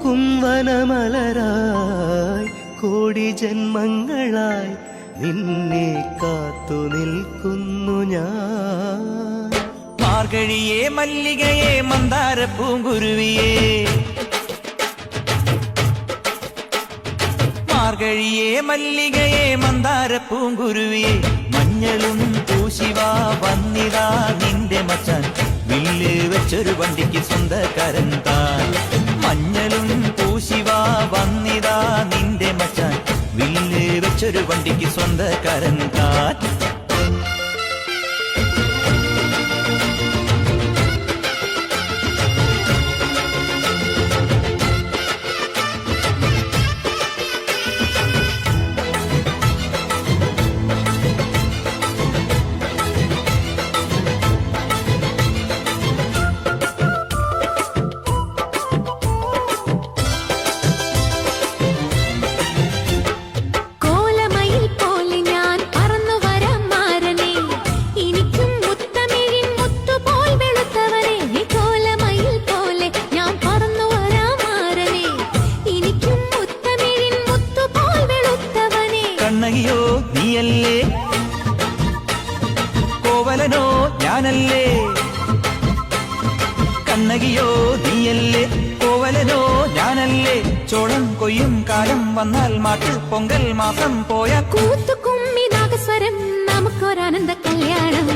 പൂക്കും വനമലരായി കോടി ജന്മങ്ങളായി നിന്നെ കാത്തു നിൽക്കുന്നു ഞാൻ. മാർഗഴിയേ മല്ലികയെ മന്ദാര പൂങ്കുരുവിയേ, മാർഗഴിയേ മല്ലികയെ മന്ദാര പൂങ്കുരുവിയെ, മഞ്ഞളും പൂശിവാ വന്നിതാ നിന്റെ മച്ചാൻ, വില്ല് വെച്ചൊരു വണ്ടിക്ക് സ്വന്തക്കാരൻ താൻ. മഞ്ഞളും പൂശിവാ വന്നിതാ നിന്റെ മച്ചാൻ, വില്ല് വെച്ചൊരു വണ്ടിക്ക് സ്വന്തക്കാരൻ താൻ. കണ്ണകിയോ നീയല്ലേ, കോവലനോ ഞാനല്ലേ, കണ്ണകിയോ നീയല്ലേ, കോവലനോ ഞാനല്ലേ, ചോളം കൊയ്യും കാലം വന്നാൽ മാട്ട് പൊങ്കൽ മാസം പോയ കൂത്തുകുമ്മി നാഗസ്വരം നമുക്കൊരാനന്ദ കല്യാണം.